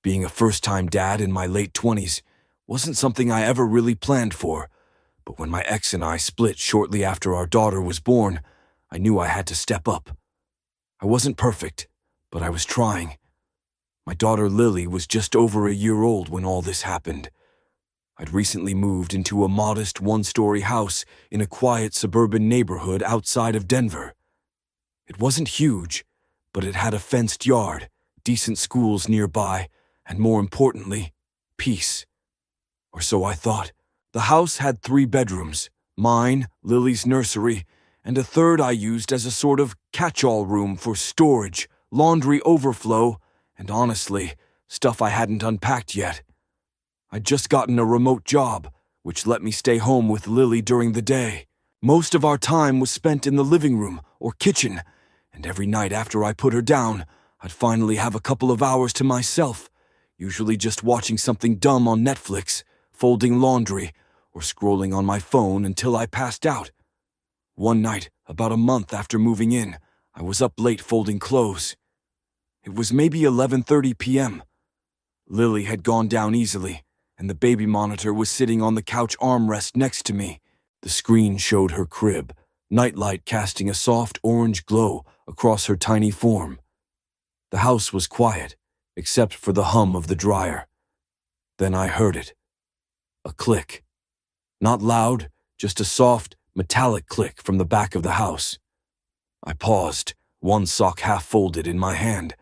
Being a first-time dad in my late 20s wasn't something I ever really planned for, but when my ex and I split shortly after our daughter was born, I knew I had to step up. I wasn't perfect, but I was trying. My daughter Lily was just over a year old when all this happened. I'd recently moved into a modest one-story house in a quiet suburban neighborhood outside of Denver. It wasn't huge, but it had a fenced yard, decent schools nearby, and more importantly, peace. Or so I thought. The house had 3 bedrooms, mine, Lily's nursery, and a third I used as a sort of catch-all room for storage, laundry overflow, and honestly, stuff I hadn't unpacked yet. I'd just gotten a remote job, which let me stay home with Lily during the day. Most of our time was spent in the living room or kitchen, and every night after I put her down, I'd finally have a couple of hours to myself, usually just watching something dumb on Netflix, folding laundry, or scrolling on my phone until I passed out. One night, about a month after moving in, I was up late folding clothes. It was maybe 11:30 p.m. Lily had gone down easily, and the baby monitor was sitting on the couch armrest next to me. The screen showed her crib, nightlight casting a soft orange glow across her tiny form. The house was quiet, except for the hum of the dryer. Then I heard it. A click. Not loud, just a soft, metallic click from the back of the house. I paused, one sock half folded in my hand.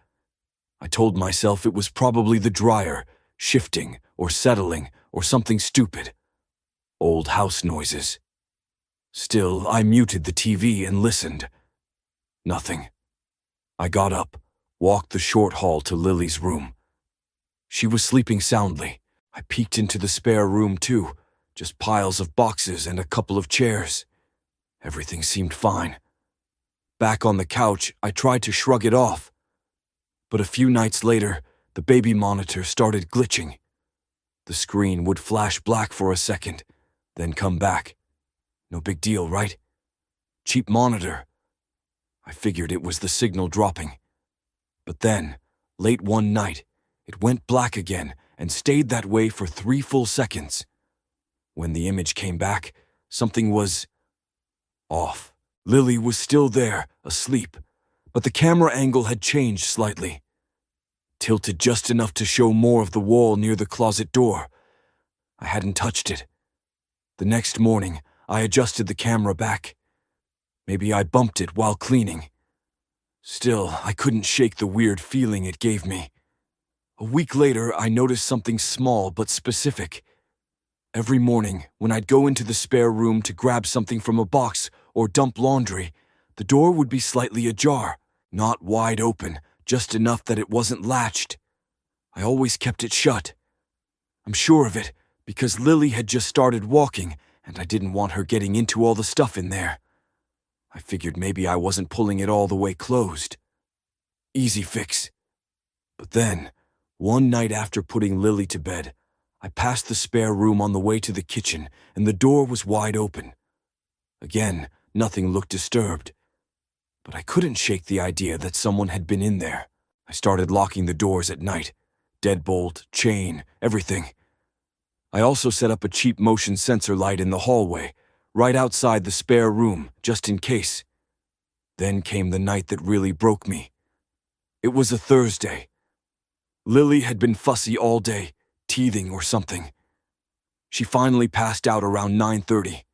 I told myself it was probably the dryer, shifting or settling or something stupid. Old house noises. Still, I muted the TV and listened. Nothing. I got up, walked the short hall to Lily's room. She was sleeping soundly. I peeked into the spare room too, just piles of boxes and a couple of chairs. Everything seemed fine. Back on the couch, I tried to shrug it off. But a few nights later, the baby monitor started glitching. The screen would flash black for a second, then come back. No big deal, right? Cheap monitor. I figured it was the signal dropping. But then, late one night, it went black again and stayed that way for 3 full seconds. When the image came back, something was off. Lily was still there, asleep, but the camera angle had changed slightly. Tilted just enough to show more of the wall near the closet door. I hadn't touched it. The next morning, I adjusted the camera back. Maybe I bumped it while cleaning. Still, I couldn't shake the weird feeling it gave me. A week later, I noticed something small but specific. Every morning, when I'd go into the spare room to grab something from a box or dump laundry, the door would be slightly ajar, not wide open, just enough that it wasn't latched. I always kept it shut. I'm sure of it, because Lily had just started walking, and I didn't want her getting into all the stuff in there. I figured maybe I wasn't pulling it all the way closed. Easy fix. But then, one night after putting Lily to bed, I passed the spare room on the way to the kitchen, and the door was wide open. Again, nothing looked disturbed. But I couldn't shake the idea that someone had been in there. I started locking the doors at night. Deadbolt, chain, everything. I also set up a cheap motion sensor light in the hallway, right outside the spare room, just in case. Then came the night that really broke me. It was a Thursday. Lily had been fussy all day, teething or something. She finally passed out around 9:30.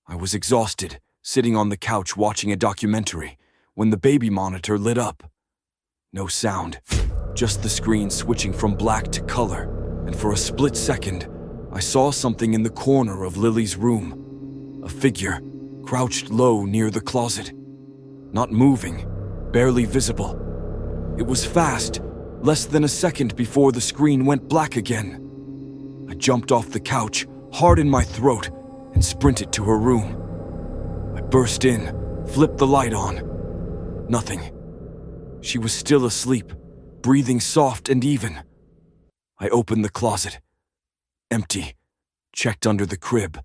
I was exhausted, sitting on the couch watching a documentary, when the baby monitor lit up. No sound, just the screen switching from black to color, and for a split second, I saw something in the corner of Lily's room. A figure, crouched low near the closet. Not moving, barely visible. It was fast, less than a second before the screen went black again. I jumped off the couch, hard in my throat, and sprinted to her room. I burst in, flipped the light on. Nothing. She was still asleep, breathing soft and even. I opened the closet. Empty. Checked under the crib.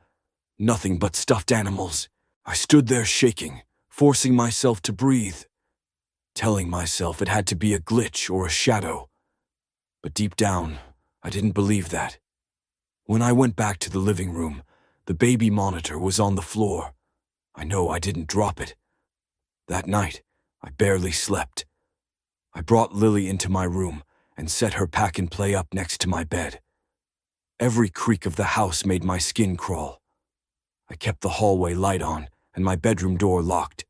Nothing but stuffed animals. I stood there shaking, forcing myself to breathe, telling myself it had to be a glitch or a shadow. But deep down, I didn't believe that. When I went back to the living room, the baby monitor was on the floor. I know I didn't drop it. That night, I barely slept. I brought Lily into my room and set her pack and play up next to my bed. Every creak of the house made my skin crawl. I kept the hallway light on and my bedroom door locked.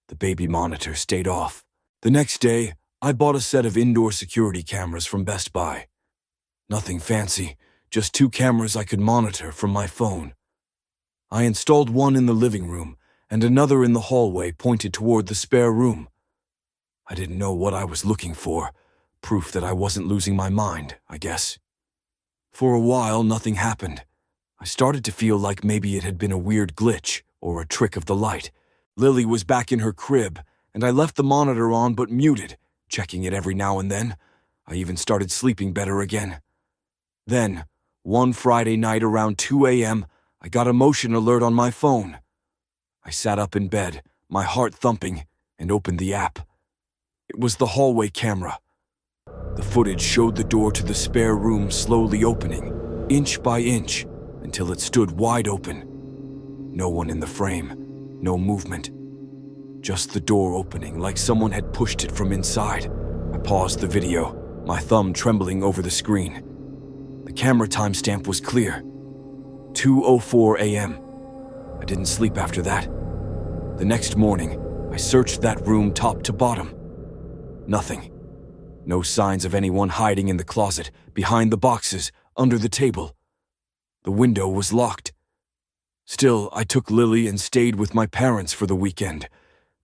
The baby monitor stayed off. The next day, I bought a set of indoor security cameras from Best Buy. Nothing fancy, just 2 cameras I could monitor from my phone. I installed one in the living room and another in the hallway pointed toward the spare room. I didn't know what I was looking for, proof that I wasn't losing my mind, I guess. For a while, nothing happened. I started to feel like maybe it had been a weird glitch or a trick of the light. Lily was back in her crib, and I left the monitor on but muted, checking it every now and then. I even started sleeping better again. Then, one Friday night around 2 a.m., I got a motion alert on my phone. I sat up in bed, my heart thumping, and opened the app. It was the hallway camera. The footage showed the door to the spare room slowly opening, inch by inch, until it stood wide open. No one in the frame, no movement. Just the door opening like someone had pushed it from inside. I paused the video, my thumb trembling over the screen. The camera timestamp was clear. 2:04 a.m. I didn't sleep after that. The next morning, I searched that room top to bottom. Nothing. No signs of anyone hiding in the closet, behind the boxes, under the table. The window was locked. Still, I took Lily and stayed with my parents for the weekend.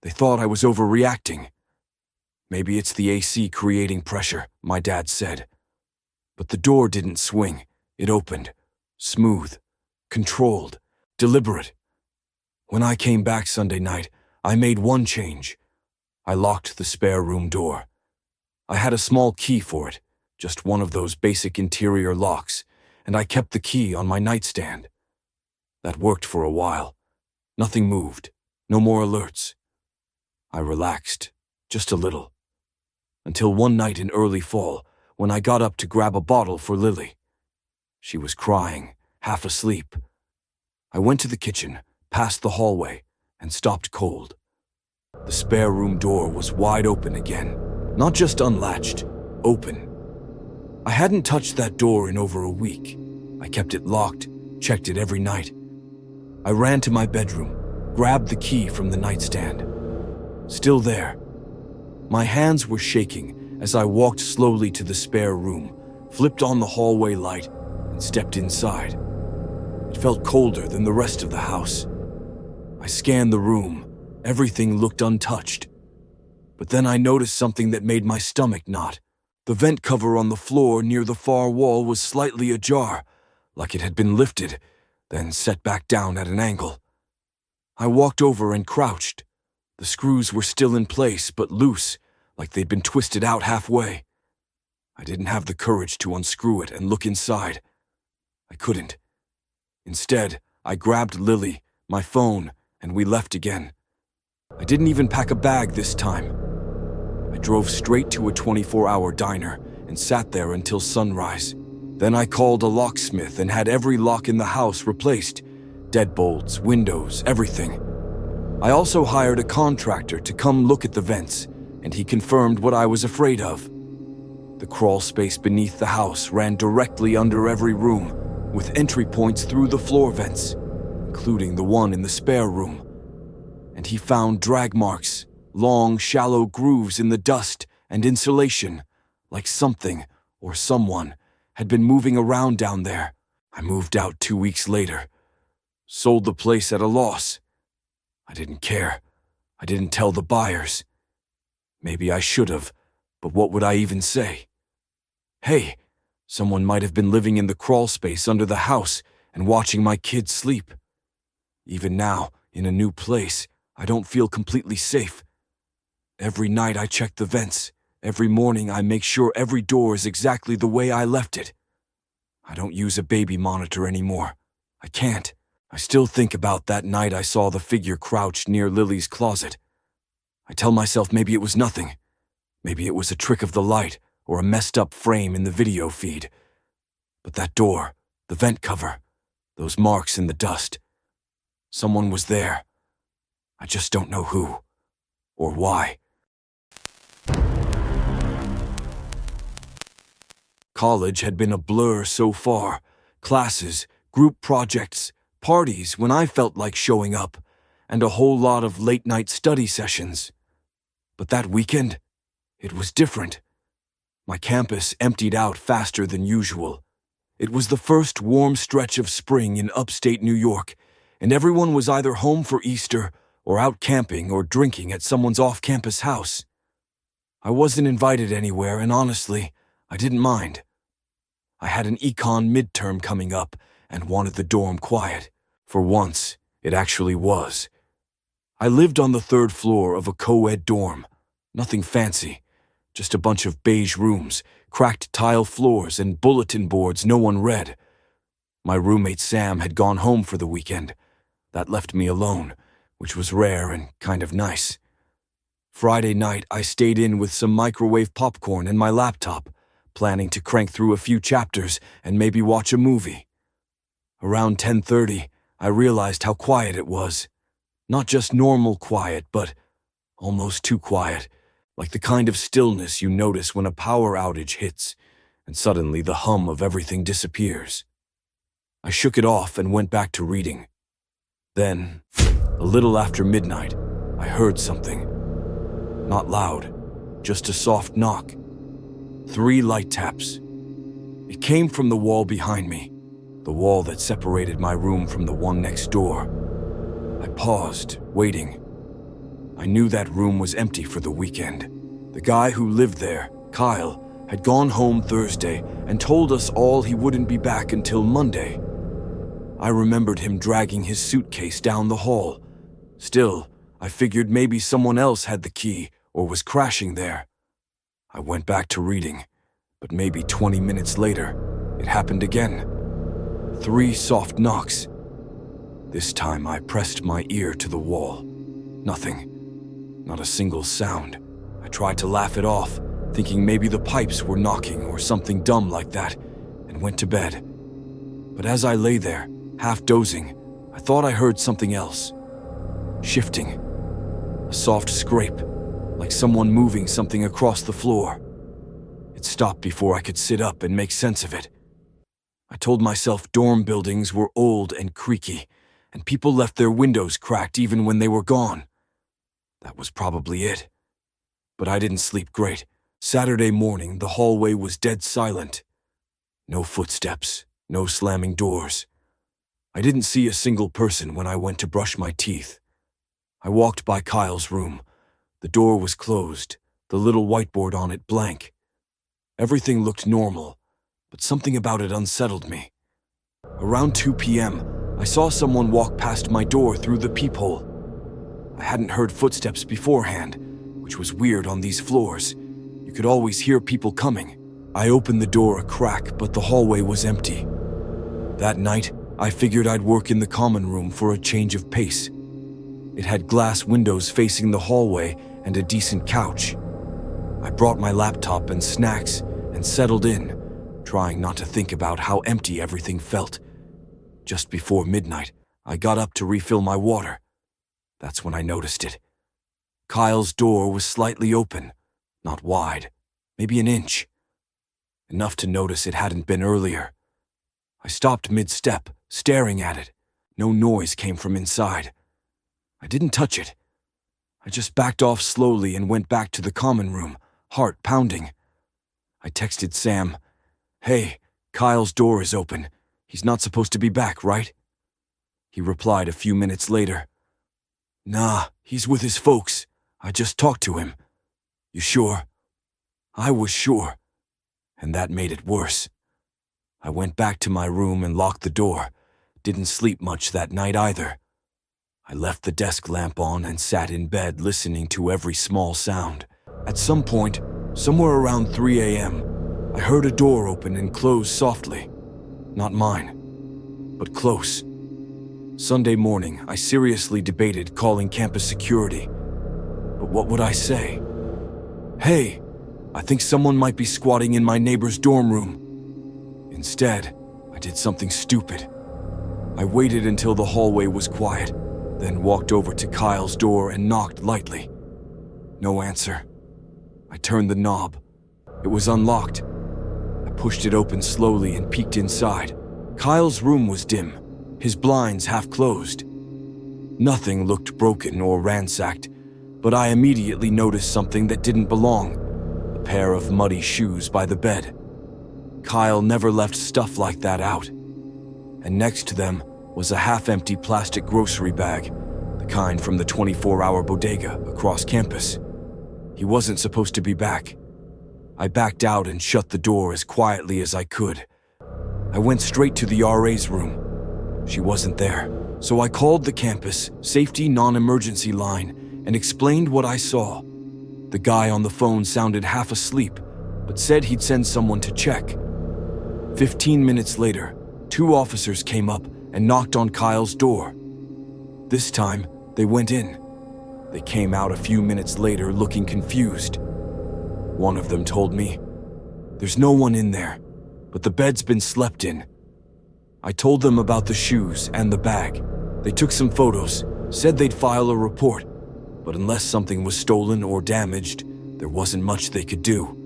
They thought I was overreacting. Maybe it's the AC creating pressure, my dad said. But the door didn't swing. It opened. Smooth. Controlled. Deliberate. When I came back Sunday night, I made one change. I locked the spare room door. I had a small key for it, just one of those basic interior locks, and I kept the key on my nightstand. That worked for a while. Nothing moved. No more alerts. I relaxed, just a little. Until one night in early fall, when I got up to grab a bottle for Lily. She was crying, half asleep. I went to the kitchen, past the hallway, and stopped cold. The spare room door was wide open again. Not just unlatched, open. I hadn't touched that door in over a week. I kept it locked, checked it every night. I ran to my bedroom, grabbed the key from the nightstand. Still there. My hands were shaking as I walked slowly to the spare room, flipped on the hallway light, and stepped inside. It felt colder than the rest of the house. I scanned the room. Everything looked untouched. But then I noticed something that made my stomach knot. The vent cover on the floor near the far wall was slightly ajar, like it had been lifted, then set back down at an angle. I walked over and crouched. The screws were still in place, but loose, like they'd been twisted out halfway. I didn't have the courage to unscrew it and look inside. I couldn't. Instead, I grabbed Lily, my phone, and we left again. I didn't even pack a bag this time. I drove straight to a 24-hour diner and sat there until sunrise. Then I called a locksmith and had every lock in the house replaced. Deadbolts, windows, everything. I also hired a contractor to come look at the vents, and he confirmed what I was afraid of. The crawl space beneath the house ran directly under every room, with entry points through the floor vents, including the one in the spare room. And he found drag marks, long, shallow grooves in the dust and insulation, like something or someone had been moving around down there. I moved out 2 weeks later, sold the place at a loss. I didn't care. I didn't tell the buyers. Maybe I should have, but what would I even say? Hey, someone might have been living in the crawl space under the house and watching my kids sleep. Even now, in a new place, I don't feel completely safe. Every night I check the vents. Every morning I make sure every door is exactly the way I left it. I don't use a baby monitor anymore. I can't. I still think about that night I saw the figure crouched near Lily's closet. I tell myself maybe it was nothing. Maybe it was a trick of the light or a messed up frame in the video feed. But that door, the vent cover, those marks in the dust. Someone was there. I just don't know who or why. College had been a blur so far. Classes, group projects, parties when I felt like showing up, and a whole lot of late-night study sessions. But that weekend, it was different. My campus emptied out faster than usual. It was the first warm stretch of spring in upstate New York, and everyone was either home for Easter or out camping or drinking at someone's off-campus house. I wasn't invited anywhere, and honestly, I didn't mind. I had an econ midterm coming up and wanted the dorm quiet. For once, it actually was. I lived on the 3rd floor of a co-ed dorm. Nothing fancy, just a bunch of beige rooms, cracked tile floors, and bulletin boards no one read. My roommate Sam had gone home for the weekend. That left me alone, which was rare and kind of nice. Friday night, I stayed in with some microwave popcorn and my laptop, planning to crank through a few chapters and maybe watch a movie. Around 10:30, I realized how quiet it was. Not just normal quiet, but almost too quiet, like the kind of stillness you notice when a power outage hits, and suddenly the hum of everything disappears. I shook it off and went back to reading. Then, a little after midnight, I heard something. Not loud, just a soft knock. 3 light taps. It came from the wall behind me, the wall that separated my room from the one next door. I paused, waiting. I knew that room was empty for the weekend. The guy who lived there, Kyle, had gone home Thursday and told us all he wouldn't be back until Monday. I remembered him dragging his suitcase down the hall. Still, I figured maybe someone else had the key or was crashing there. I went back to reading, but maybe 20 minutes later, it happened again. 3 soft knocks. This time I pressed my ear to the wall. Nothing. Not a single sound. I tried to laugh it off, thinking maybe the pipes were knocking or something dumb like that, and went to bed. But as I lay there, half dozing, I thought I heard something else. Shifting. A soft scrape, like someone moving something across the floor. It stopped before I could sit up and make sense of it. I told myself dorm buildings were old and creaky, and people left their windows cracked even when they were gone. That was probably it. But I didn't sleep great. Saturday morning, the hallway was dead silent. No footsteps, no slamming doors. I didn't see a single person when I went to brush my teeth. I walked by Kyle's room. The door was closed, the little whiteboard on it blank. Everything looked normal, but something about it unsettled me. Around 2 p.m., I saw someone walk past my door through the peephole. I hadn't heard footsteps beforehand, which was weird on these floors. You could always hear people coming. I opened the door a crack, but the hallway was empty. That night, I figured I'd work in the common room for a change of pace. It had glass windows facing the hallway and a decent couch. I brought my laptop and snacks and settled in, trying not to think about how empty everything felt. Just before midnight, I got up to refill my water. That's when I noticed it. Kyle's door was slightly open, not wide, maybe an inch. Enough to notice it hadn't been earlier. I stopped mid-step, staring at it. No noise came from inside. I didn't touch it. I just backed off slowly and went back to the common room, heart pounding. I texted Sam, "Hey, Kyle's door is open. He's not supposed to be back, right?" He replied a few minutes later, "Nah, he's with his folks. I just talked to him." "You sure?" I was sure, and that made it worse. I went back to my room and locked the door. Didn't sleep much that night either. I left the desk lamp on and sat in bed listening to every small sound. At some point, somewhere around 3 a.m., I heard a door open and close softly. Not mine, but close. Sunday morning, I seriously debated calling campus security. But what would I say? "Hey, I think someone might be squatting in my neighbor's dorm room. Instead, I did something stupid. I waited until the hallway was quiet, then walked over to Kyle's door and knocked lightly. No answer. I turned the knob. It was unlocked. I pushed it open slowly and peeked inside. Kyle's room was dim, his blinds half closed. Nothing looked broken or ransacked, but I immediately noticed something that didn't belong: a pair of muddy shoes by the bed. Kyle never left stuff like that out. And next to them was a half-empty plastic grocery bag, the kind from the 24-hour bodega across campus. He wasn't supposed to be back. I backed out and shut the door as quietly as I could. I went straight to the RA's room. She wasn't there, so I called the campus safety non-emergency line and explained what I saw. The guy on the phone sounded half asleep, but said he'd send someone to check. 15 minutes later, 2 officers came up and knocked on Kyle's door. This time, they went in. They came out a few minutes later looking confused. One of them told me, "There's no one in there, but the bed's been slept in." I told them about the shoes and the bag. They took some photos, said they'd file a report, but unless something was stolen or damaged, there wasn't much they could do.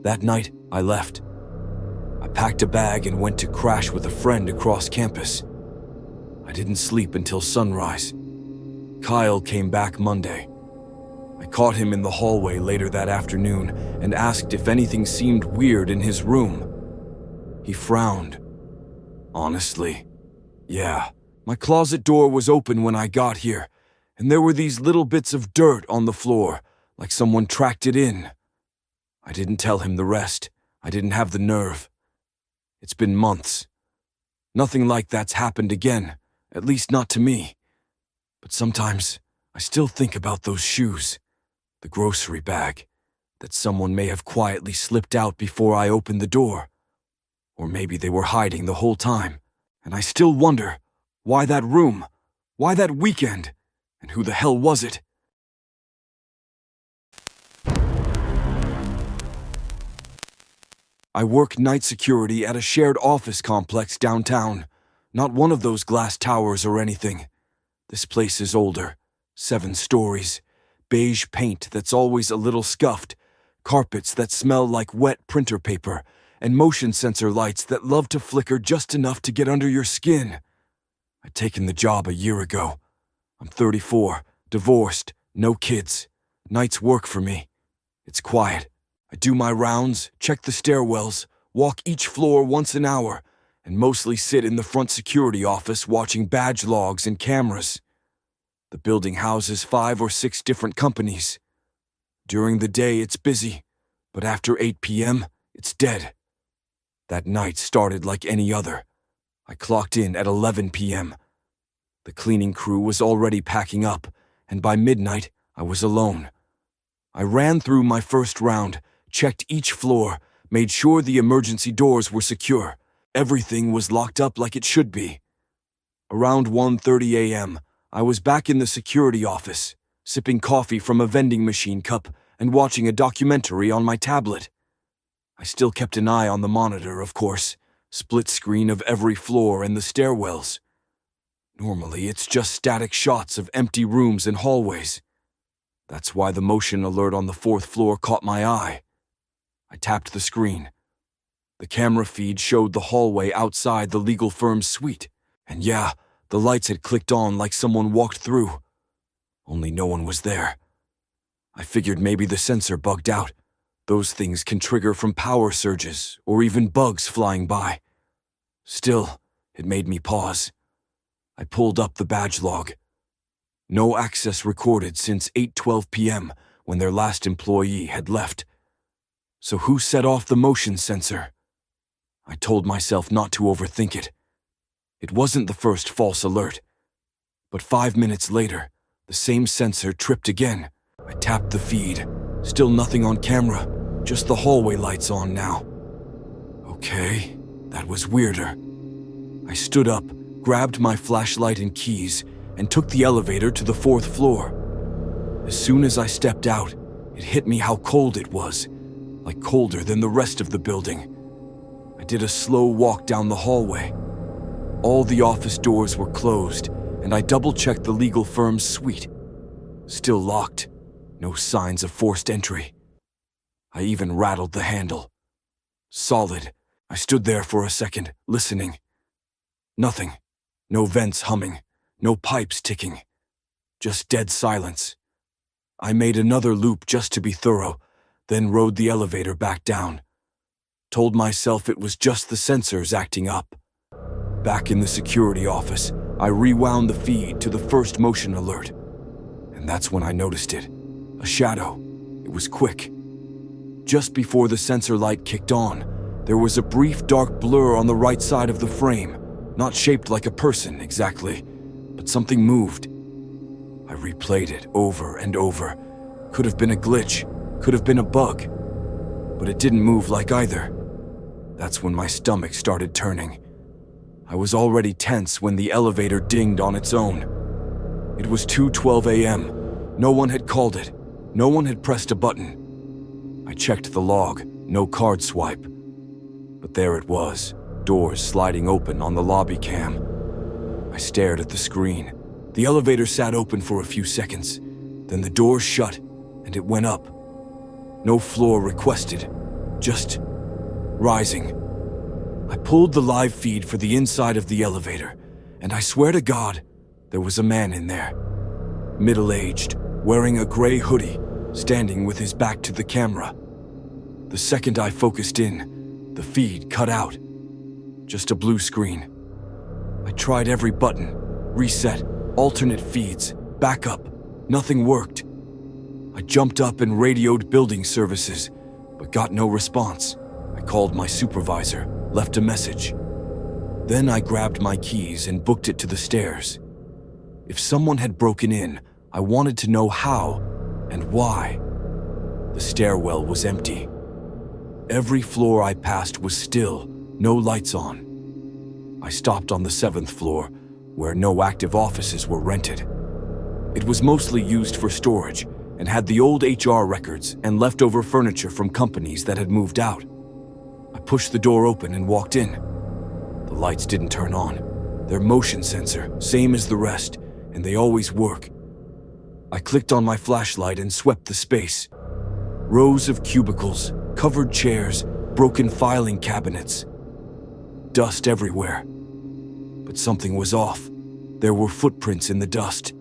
That night, I left. I packed a bag and went to crash with a friend across campus. I didn't sleep until sunrise. Kyle came back Monday. I caught him in the hallway later that afternoon and asked if anything seemed weird in his room. He frowned. Honestly, yeah. My closet door was open when I got here, and there were these little bits of dirt on the floor, like someone tracked it in. I didn't tell him the rest. I didn't have the nerve. It's been months. Nothing like that's happened again, at least not to me. But sometimes I still think about those shoes, the grocery bag, that someone may have quietly slipped out before I opened the door. Or maybe they were hiding the whole time, and I still wonder, why that room? Why that weekend? And who the hell was it? I work night security at a shared office complex downtown. Not one of those glass towers or anything. This place is older, 7 stories, beige paint that's always a little scuffed, carpets that smell like wet printer paper, and motion sensor lights that love to flicker just enough to get under your skin. I'd taken the job a year ago. I'm 34, divorced, no kids. Nights work for me. It's quiet. I do my rounds, check the stairwells, walk each floor once an hour, and mostly sit in the front security office watching badge logs and cameras. The building houses 5 or 6 different companies. During the day, it's busy, but after 8 p.m., it's dead. That night started like any other. I clocked in at 11 p.m. The cleaning crew was already packing up, and by midnight, I was alone. I ran through my first round, checked each floor, made sure the emergency doors were secure. Everything was locked up like it should be. Around 1:30 a.m., I was back in the security office, sipping coffee from a vending machine cup and watching a documentary on my tablet. I still kept an eye on the monitor, of course, split screen of every floor and the stairwells. Normally, it's just static shots of empty rooms and hallways. That's why the motion alert on the 4th floor caught my eye. I tapped the screen. The camera feed showed the hallway outside the legal firm's suite, and yeah, the lights had clicked on like someone walked through. Only no one was there. I figured maybe the sensor bugged out. Those things can trigger from power surges or even bugs flying by. Still, it made me pause. I pulled up the badge log. No access recorded since 8:12 p.m. when their last employee had left. So who set off the motion sensor? I told myself not to overthink it. It wasn't the first false alert. But 5 minutes later, the same sensor tripped again. I tapped the feed. Still nothing on camera, just the hallway lights on now. Okay, that was weirder. I stood up, grabbed my flashlight and keys, and took the elevator to the 4th floor. As soon as I stepped out, it hit me how cold it was. like colder than the rest of the building. I did a slow walk down the hallway. All the office doors were closed, and I double-checked the legal firm's suite. Still locked. No signs of forced entry. I even rattled the handle. Solid. I stood there for a second, listening. Nothing. No vents humming. No pipes ticking. Just dead silence. I made another loop just to be thorough, then rode the elevator back down. Told myself it was just the sensors acting up. Back in the security office, I rewound the feed to the first motion alert. And that's when I noticed it. A shadow. It was quick. Just before the sensor light kicked on, there was a brief dark blur on the right side of the frame, not shaped like a person exactly, but something moved. I replayed it over and over. Could have been a glitch, could have been a bug, but it didn't move like either. That's when my stomach started turning. I was already tense when the elevator dinged on its own. It was 2:12 a.m. No one had called it. No one had pressed a button. I checked the log, no card swipe. But there it was, doors sliding open on the lobby cam. I stared at the screen. The elevator sat open for a few seconds. Then the doors shut, and it went up. No floor requested, just rising. I pulled the live feed for the inside of the elevator, and I swear to God, there was a man in there. Middle-aged, wearing a gray hoodie, standing with his back to the camera. The second I focused in, the feed cut out. Just a blue screen. I tried every button, reset, alternate feeds, backup. Nothing worked. I jumped up and radioed building services, but got no response. I called my supervisor, left a message. Then I grabbed my keys and booked it to the stairs. If someone had broken in, I wanted to know how and why. The stairwell was empty. Every floor I passed was still, no lights on. I stopped on the 7th floor, where no active offices were rented. It was mostly used for storage and had the old HR records and leftover furniture from companies that had moved out. I pushed the door open and walked in. The lights didn't turn on. They're motion sensor, same as the rest, and they always work. I clicked on my flashlight and swept the space. Rows of cubicles, covered chairs, broken filing cabinets. Dust everywhere. But something was off. There were footprints in the dust,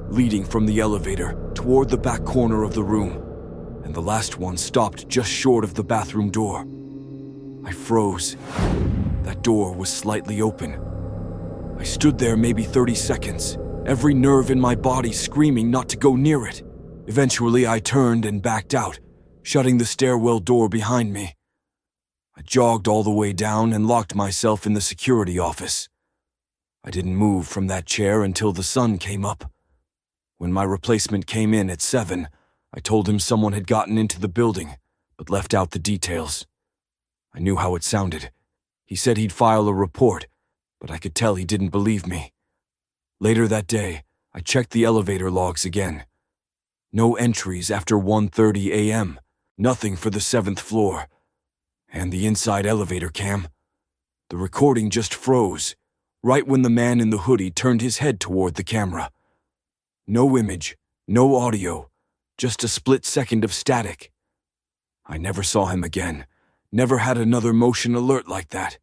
leading from the elevator toward the back corner of the room, and the last one stopped just short of the bathroom door. I froze. That door was slightly open. I stood there maybe 30 seconds, every nerve in my body screaming not to go near it. Eventually, I turned and backed out, shutting the stairwell door behind me. I jogged all the way down and locked myself in the security office. I didn't move from that chair until the sun came up. When my replacement came in at 7, I told him someone had gotten into the building, but left out the details. I knew how it sounded. He said he'd file a report, but I could tell he didn't believe me. Later that day, I checked the elevator logs again. No entries after 1:30 a.m., nothing for the 7th floor. And the inside elevator cam. The recording just froze, right when the man in the hoodie turned his head toward the camera. No image, no audio, just a split second of static. I never saw him again, never had another motion alert like that.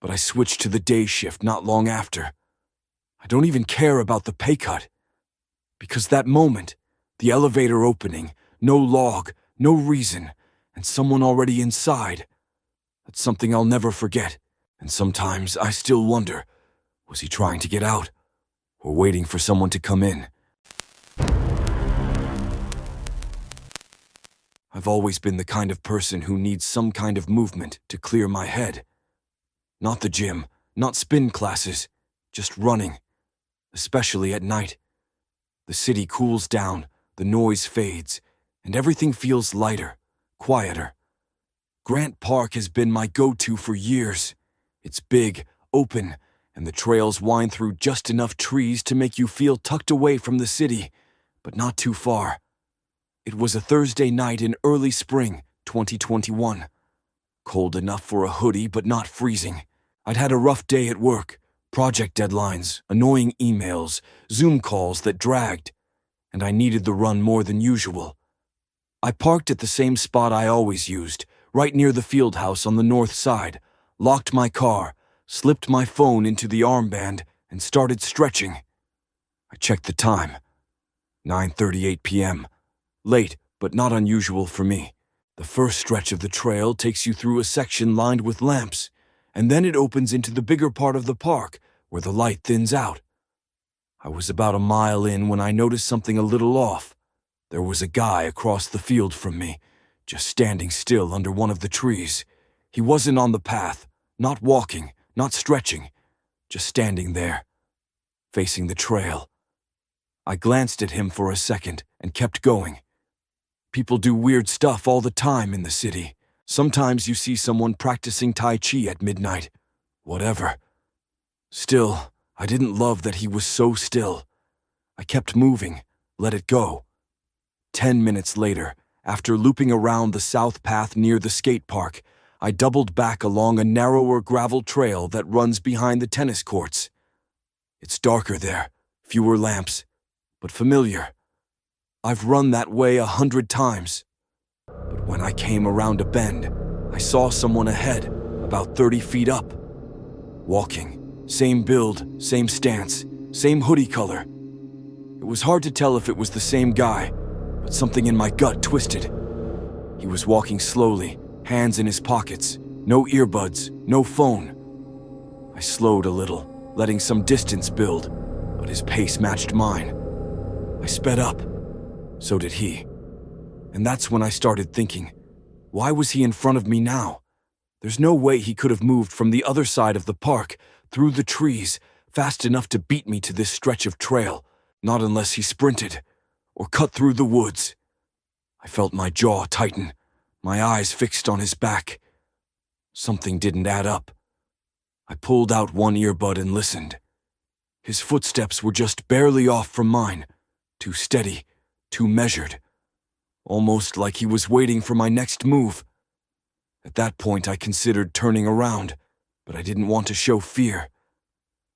But I switched to the day shift not long after. I don't even care about the pay cut. Because that moment, the elevator opening, no log, no reason, and someone already inside. That's something I'll never forget, and sometimes I still wonder, was he trying to get out, or waiting for someone to come in? I've always been the kind of person who needs some kind of movement to clear my head. Not the gym, not spin classes, just running, especially at night. The city cools down, the noise fades, and everything feels lighter, quieter. Grant Park has been my go-to for years. It's big, open, and the trails wind through just enough trees to make you feel tucked away from the city, but not too far. It was a Thursday night in early spring, 2021. Cold enough for a hoodie, but not freezing. I'd had a rough day at work, project deadlines, annoying emails, Zoom calls that dragged, and I needed the run more than usual. I parked at the same spot I always used, right near the field house on the north side, locked my car, slipped my phone into the armband, and started stretching. I checked the time. 9:38 p.m. Late, but not unusual for me. The first stretch of the trail takes you through a section lined with lamps, and then it opens into the bigger part of the park, where the light thins out. I was about a mile in when I noticed something a little off. There was a guy across the field from me, just standing still under one of the trees. He wasn't on the path, not walking, not stretching, just standing there, facing the trail. I glanced at him for a second and kept going. People do weird stuff all the time in the city. Sometimes you see someone practicing Tai Chi at midnight. Whatever. Still, I didn't love that he was so still. I kept moving, let it go. 10 minutes later, after looping around the south path near the skate park, I doubled back along a narrower gravel trail that runs behind the tennis courts. It's darker there, fewer lamps, but familiar. I've run that way 100 times. But when I came around a bend, I saw someone ahead, about 30 feet up. Walking, same build, same stance, same hoodie color. It was hard to tell if it was the same guy, but something in my gut twisted. He was walking slowly, hands in his pockets, no earbuds, no phone. I slowed a little, letting some distance build, but his pace matched mine. I sped up. So did he. And that's when I started thinking, why was he in front of me now? There's no way he could have moved from the other side of the park, through the trees, fast enough to beat me to this stretch of trail, not unless he sprinted, or cut through the woods. I felt my jaw tighten, my eyes fixed on his back. Something didn't add up. I pulled out one earbud and listened. His footsteps were just barely off from mine, too steady, too measured, almost like he was waiting for my next move. At that point, I considered turning around, but I didn't want to show fear.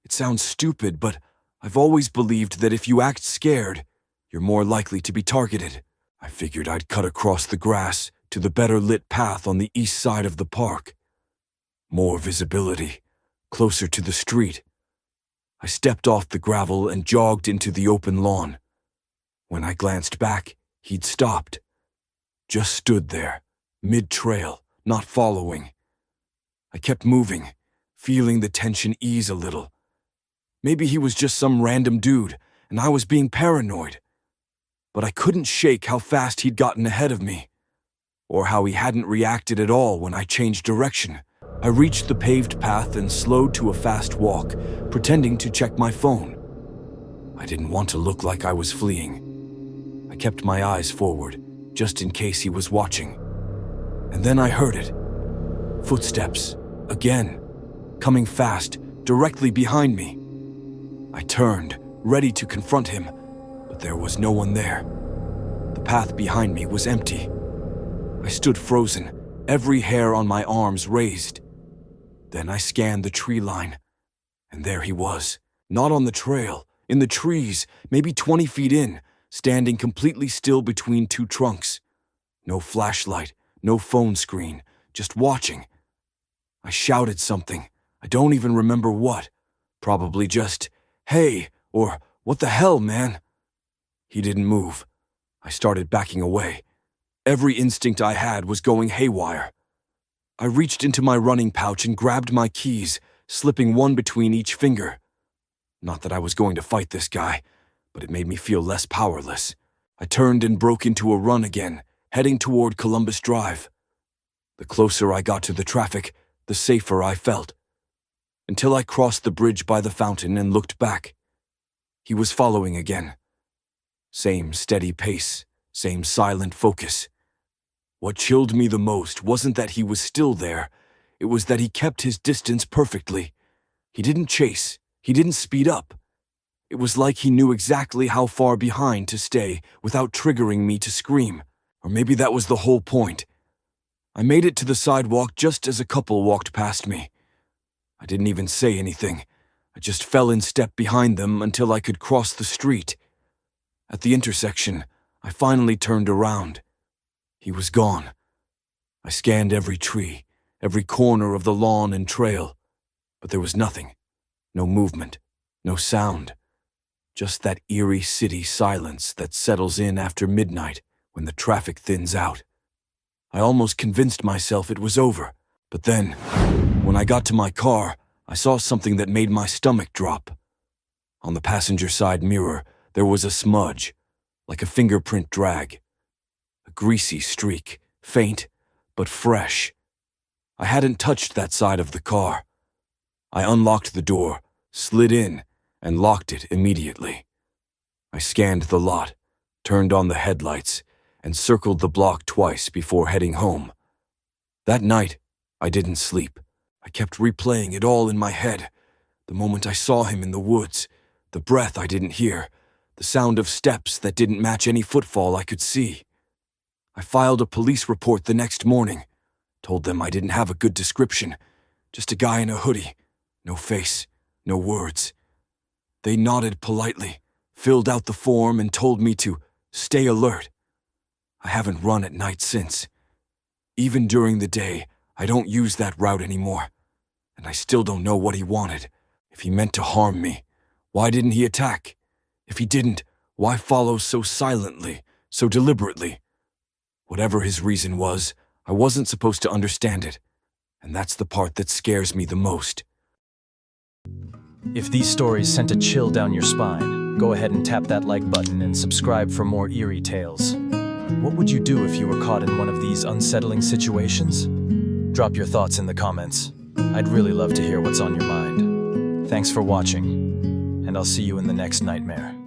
It sounds stupid, but I've always believed that if you act scared, you're more likely to be targeted. I figured I'd cut across the grass to the better lit path on the east side of the park. More visibility, closer to the street. I stepped off the gravel and jogged into the open lawn. When I glanced back, he'd stopped. Just stood there, mid-trail, not following. I kept moving, feeling the tension ease a little. Maybe he was just some random dude, and I was being paranoid. But I couldn't shake how fast he'd gotten ahead of me, or how he hadn't reacted at all when I changed direction. I reached the paved path and slowed to a fast walk, pretending to check my phone. I didn't want to look like I was fleeing. I kept my eyes forward, just in case he was watching. And then I heard it. Footsteps, again, coming fast, directly behind me. I turned, ready to confront him, but there was no one there. The path behind me was empty. I stood frozen, every hair on my arms raised. Then I scanned the tree line, and there he was, not on the trail, in the trees, maybe 20 feet in, standing completely still between two trunks. No flashlight, no phone screen, just watching. I shouted something. I don't even remember what. Probably just, "Hey," or "What the hell, man?" He didn't move. I started backing away. Every instinct I had was going haywire. I reached into my running pouch and grabbed my keys, slipping one between each finger. Not that I was going to fight this guy, but it made me feel less powerless. I turned and broke into a run again, heading toward Columbus Drive. The closer I got to the traffic, the safer I felt. Until I crossed the bridge by the fountain and looked back. He was following again. Same steady pace, same silent focus. What chilled me the most wasn't that he was still there, it was that he kept his distance perfectly. He didn't chase, he didn't speed up. It was like he knew exactly how far behind to stay without triggering me to scream. Or maybe that was the whole point. I made it to the sidewalk just as a couple walked past me. I didn't even say anything. I just fell in step behind them until I could cross the street. At the intersection, I finally turned around. He was gone. I scanned every tree, every corner of the lawn and trail, but there was nothing. No movement, no sound. Just that eerie city silence that settles in after midnight when the traffic thins out. I almost convinced myself it was over, but then, when I got to my car, I saw something that made my stomach drop. On the passenger side mirror, there was a smudge, like a fingerprint drag. A greasy streak, faint, but fresh. I hadn't touched that side of the car. I unlocked the door, slid in, and locked it immediately. I scanned the lot, turned on the headlights, and circled the block twice before heading home. That night, I didn't sleep. I kept replaying it all in my head. The moment I saw him in the woods, the breath I didn't hear, the sound of steps that didn't match any footfall I could see. I filed a police report the next morning, told them I didn't have a good description, just a guy in a hoodie, no face, no words. They nodded politely, filled out the form, and told me to stay alert. I haven't run at night since. Even during the day, I don't use that route anymore. And I still don't know what he wanted. If he meant to harm me, why didn't he attack? If he didn't, why follow so silently, so deliberately? Whatever his reason was, I wasn't supposed to understand it. And that's the part that scares me the most. If these stories sent a chill down your spine, go ahead and tap that like button and subscribe for more eerie tales. What would you do if you were caught in one of these unsettling situations? Drop your thoughts in the comments. I'd really love to hear what's on your mind. Thanks for watching, and I'll see you in the next nightmare.